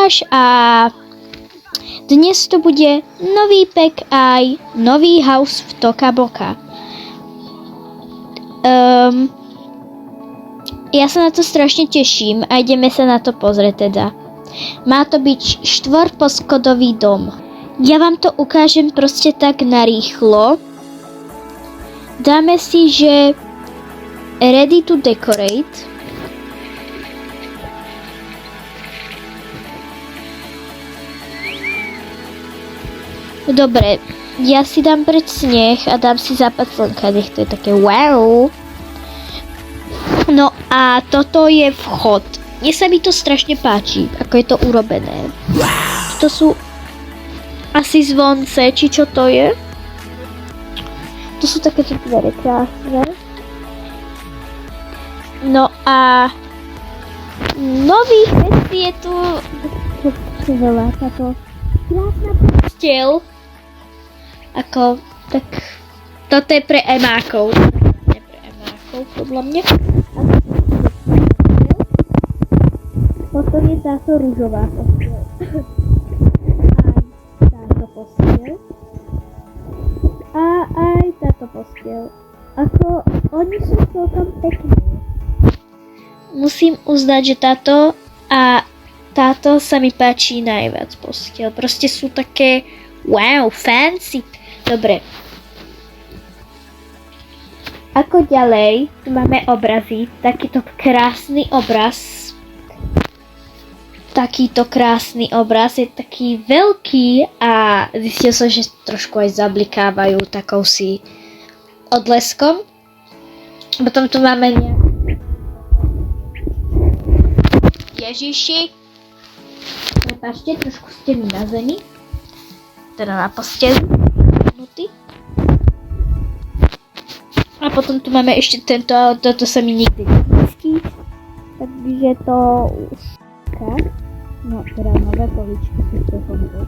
Lukáš a dnes to bude nový pack aj nový house v Toka Boka. Ja sa na to strašne teším a ideme sa na to pozrieť teda. Má to byť 4-poschodový dom. Ja vám to ukážem proste tak narýchlo. Dáme si, že ready to decorate. Dobre, ja si dám pred sneh a dám si západ slnka, nech to je také wow. No a toto je vchod. Mne sa mi to strašne páči, ako je to urobené. To sú asi zvonce, či čo to je. To sú takéto dvere krásne. No a nových vecí je tu veľa, táto krásna posteľ. Ako, tak, toto je pre emákov. Nie pre emákov, podľa mňa. Potom je táto ružová posteľ. Aj táto posteľ. A aj táto posteľ. Ako, oni sú celkom pekní. Musím uznať, že táto a táto sa mi páči najviac posteľ. Proste sú také wow, fancy. Dobre. Ako ďalej, tu máme obrazy. Takýto krásny obraz. Takýto krásny obraz je taký veľký a zistil som, že trošku aj zablikávajú takou si odleskom. Potom tu máme nejaké Ježiši. Prepáčte, trošku ste mi na zemi. Teda na posteli. A potom tu máme ešte tento, toto sa mi nikdy nevyskyt. Takže to už no teda nové políčky sú to fondu.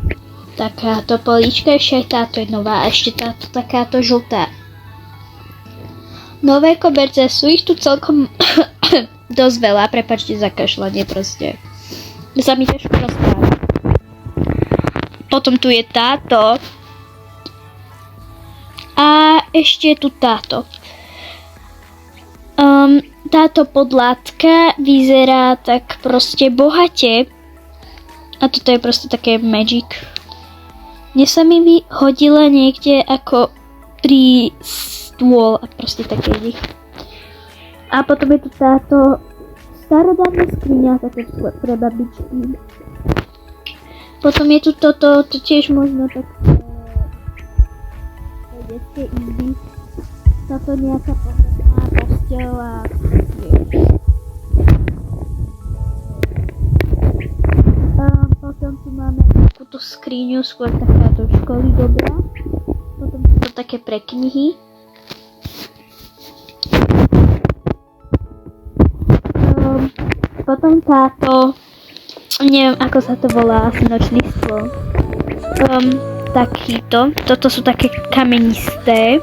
Takáto políčka, ešte aj táto je nová a ešte táto takáto žltá. Nové koberce, sú ich tu celkom dosť veľa, prepáčte za kašľanie proste. Sa mi ťažko rozpráva. Potom tu je táto. A ešte je tu táto. Táto podlátka vyzerá tak proste bohate. A toto je proste také magic. Mne sa mi vyhodila niekde ako pri stôl a proste také nich. A potom je tu táto starodávna skriňa, také treba byčky. Potom je tu toto, to tiež možno tak detské izby. Táto nejaká pohľadná posteľ a potom tu máme takúto skriňu, skôr taká do školy dobrá. Potom sú to také pre knihy. Potom táto, neviem ako sa to volá, asi nočný stôl. Takýto, toto sú také kamenisté.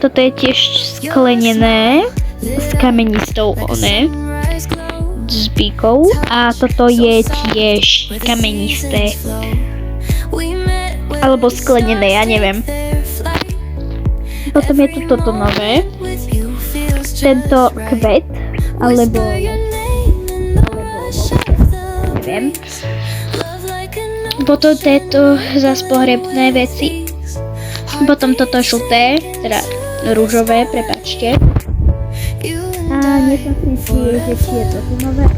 Toto je tiež sklenené s kamenistou zbíkou a toto je tiež kamenisté. Alebo sklenené, ja neviem. Potom je tu toto nové. Tento kvet, alebo neviem. Potom tieto zas pohrebné veci. Potom toto žlté, teda rúžové, prepáčte. A nie som si že či je toto nové.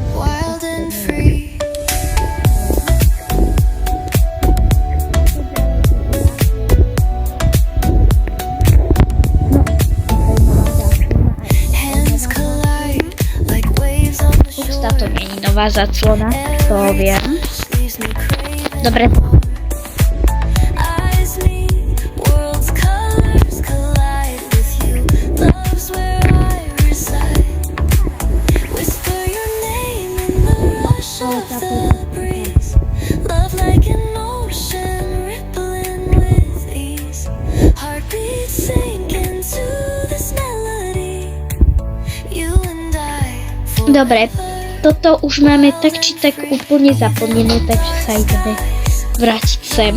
Táto nie je nová zaclona, to viem. Dobre. Dobre, toto už máme tak či tak úplne zaplnené, takže sa ideme vrátiť sem.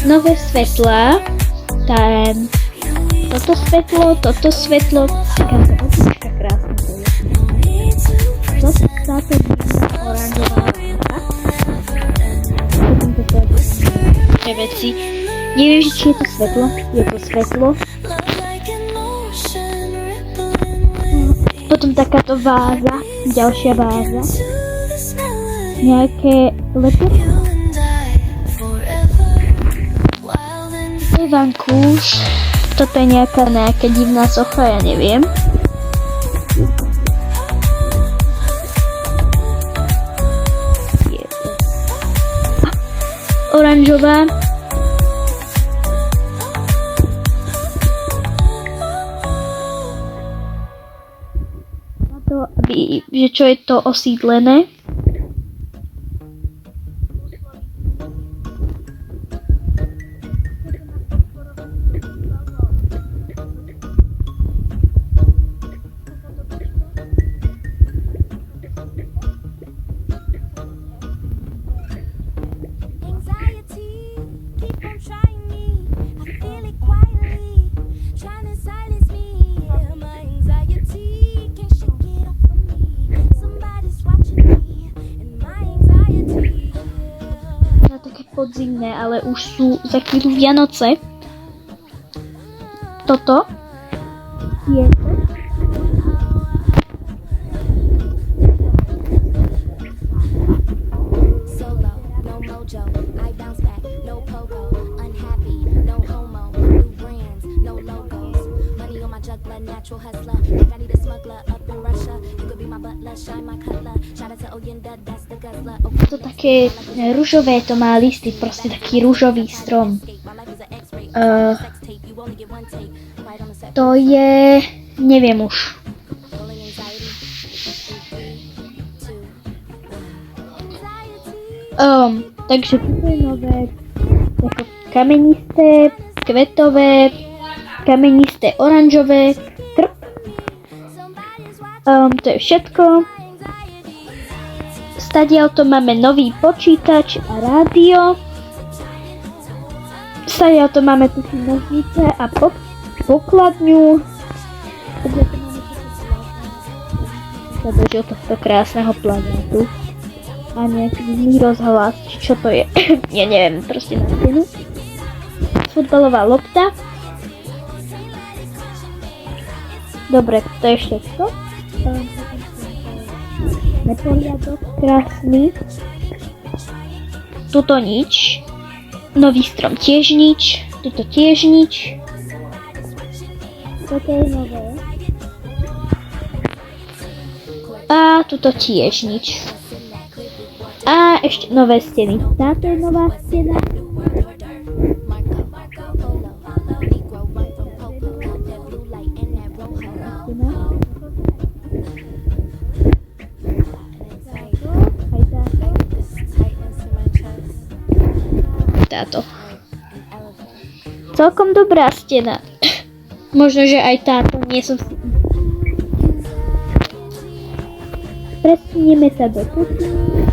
Nové svetlá, toto svetlo, taká otička krásna to je. Táto divná oranžová lampa. Také veci. Neviem, či je to svetlo. Je to svetlo. Potom takáto váza. Ďalšia váza. Nejaké lepiatky. To je vankúš. Toto je nejaká divná socha, ja neviem. Oranžová. Na to, že čo je to osídlené. Podzimné, ale už sú za chvíľu Vianoce. Toto je to také ružové, to má listy, proste taký ružový strom. To je, neviem už. Takže toto je nové, ako kamenisté, kvetové, kamenisté, oranžové, krp. To je všetko. Stadiaľ to máme nový počítač a rádio. Stadiaľ to máme tu nožnice a pokladňu. Sa dožil tohto krásneho planétu. A nejaký zlý rozhlas, čo to je? Ja neviem, proste na stenu. Futbalová lopta. Dobre, to je všetko. Neporiadok krásny. Tuto nič. Nový strom tiež nič. Tuto tiež nič. Toto je nové. A tuto tiež nič. A ešte nové steny. Táto je nová stena. Táto. Celkom dobrá stena. Možno, že aj táto, nie som si... Presunieme sa do kuchyne.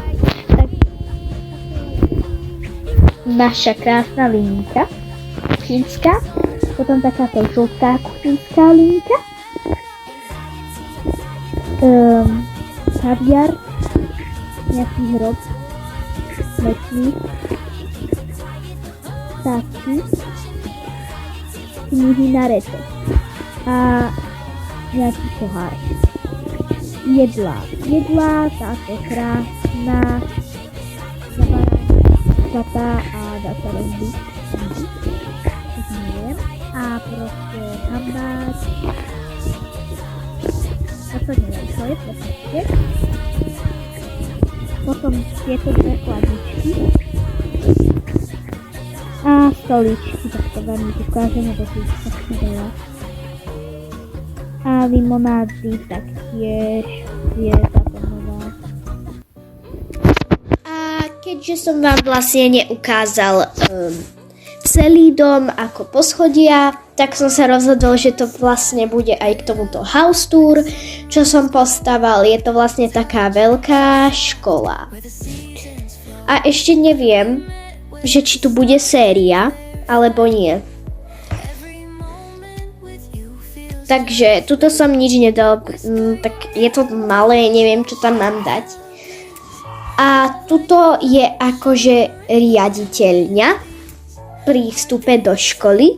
Naša krásna linka. Kuchynská. Potom takáto žltá kuchynská linka. Kaviar. Nejaký hrob. Letný. Taky. Knihy na reto. A nejaký pohár. Jedlá, táto krásna. Zapá a dá sa rozbiť. A proste hambáč. Toto neviem, čo je, proste. Potom tieto dve chladničky. A stoličky, tak to vám ukážeme, bo tu tak veľa. A limonády taktiež je táto nová. A keďže som vám vlastne neukázal celý dom ako poschodia, tak som sa rozhodol, že to vlastne bude aj k tomuto house tour, čo som postaval. Je to vlastne taká veľká škola. A ešte neviem, že či tu bude séria, alebo nie. Takže tuto som nič nedal, tak je to malé, neviem, čo tam mám dať. A tuto je akože riaditeľňa pri vstupe do školy.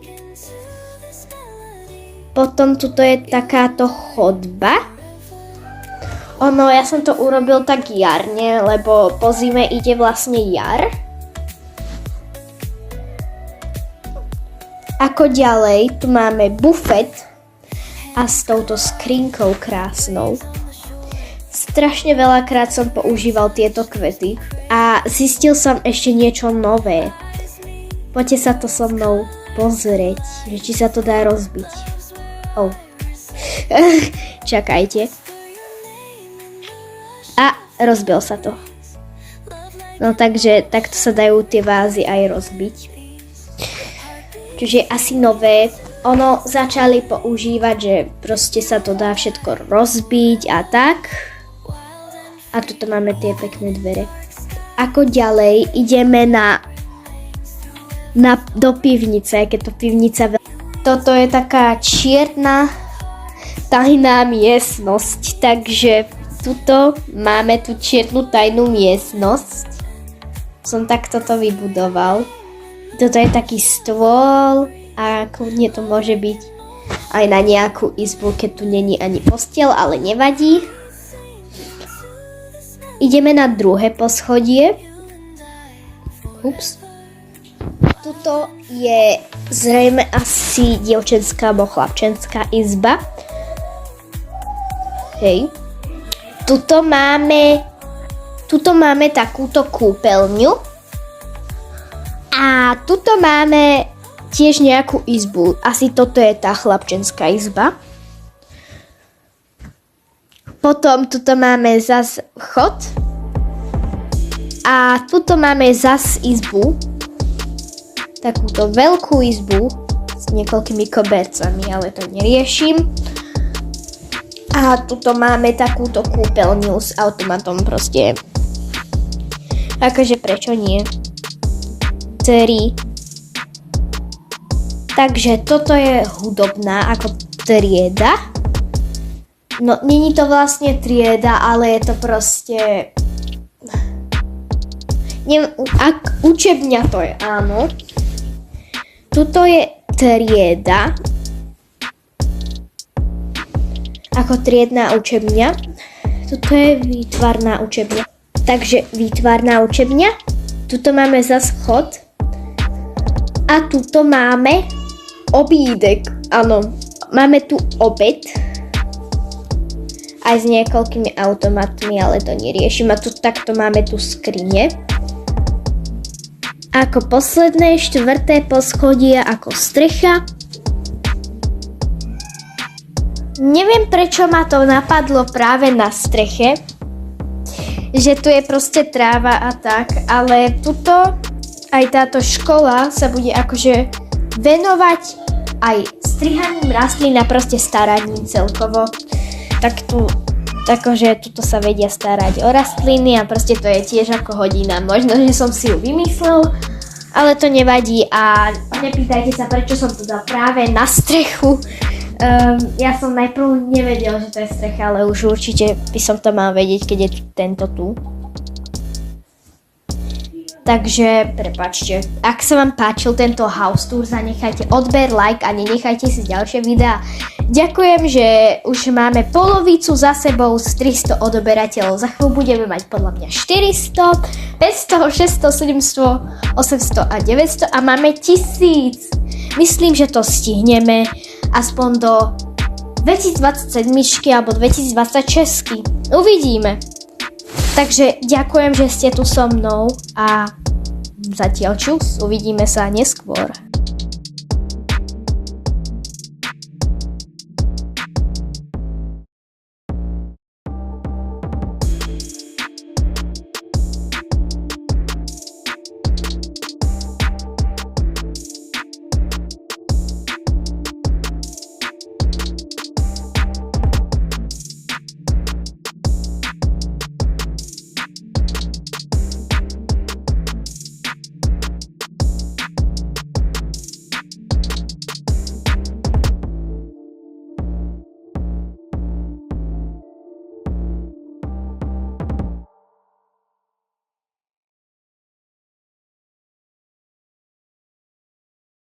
Potom tuto je takáto chodba. Ja som to urobil tak jarne, lebo po zime ide vlastne jar. Ako ďalej, tu máme bufet a s touto skrinkou krásnou. Strašne veľakrát som používal tieto kvety a zistil som ešte niečo nové. Poďte sa to so mnou pozrieť, že či sa to dá rozbiť. Čakajte. A rozbil sa to. No takže takto sa dajú tie vázy aj rozbiť. Čiže asi nové. Začali používať, že proste sa to dá všetko rozbiť a tak. A tuto máme tie pekné dvere. Ako ďalej ideme do pivnice, keď to pivnica Toto je taká čierna tajná miestnosť, takže tuto máme tú čiernu tajnú miestnosť. Som takto to vybudoval. Toto je taký stôl a kľudne to môže byť aj na nejakú izbu, keď tu není ani posteľ, ale nevadí. Ideme na druhé poschodie. Tuto je zrejme asi dievčenská alebo chlapčenská izba. Hej. Tuto máme takúto kúpeľňu. A tuto máme tiež nejakú izbu. Asi toto je tá chlapčenská izba. Potom tuto máme zas chod. A tuto máme zas izbu. Takúto veľkú izbu s niekoľkými kobercami, ale to neriešim. A tuto máme takúto kúpeľňu s automatom proste. Akože prečo nie? 3. Takže toto je hudobná ako trieda. No, není to vlastne trieda, ale je to proste... Neviem, učebňa to je, áno. Tuto je trieda. Ako triedna učebňa. Tuto je výtvarná učebňa. Takže výtvarná učebňa. Tuto máme zas chod. A tuto máme obídek. Áno, máme tu obed. Aj s niekoľkými automatmi, ale to neriešim. A tu takto máme tu skrine. Ako posledné, 4. poschodie ako strecha. Neviem, prečo ma to napadlo práve na streche. Že tu je proste tráva a tak, ale tuto aj táto škola sa bude akože venovať aj strihaním rastlín a proste staraním celkovo. Tak tu, takže tuto sa vedia starať o rastliny a proste to je tiež ako hodina. Možno, že som si ju vymyslel, ale to nevadí a nepýtajte sa, prečo som to dal práve na strechu. Ja som najprv nevedel, že to je strecha, ale už určite by som to mal vedieť, keď je tento tu. Takže, prepáčte, ak sa vám páčil tento house tour, zanechajte odber, like a nenechajte si ďalšie videá. Ďakujem, že už máme polovicu za sebou z 300 odoberateľov. Za chvíľu budeme mať podľa mňa 400, 500, 600, 700, 800 a 900 a máme 1000. Myslím, že to stihneme aspoň do 2027 alebo 2026. Uvidíme. Takže ďakujem, že ste tu so mnou a zatiaľ čus, uvidíme sa neskôr.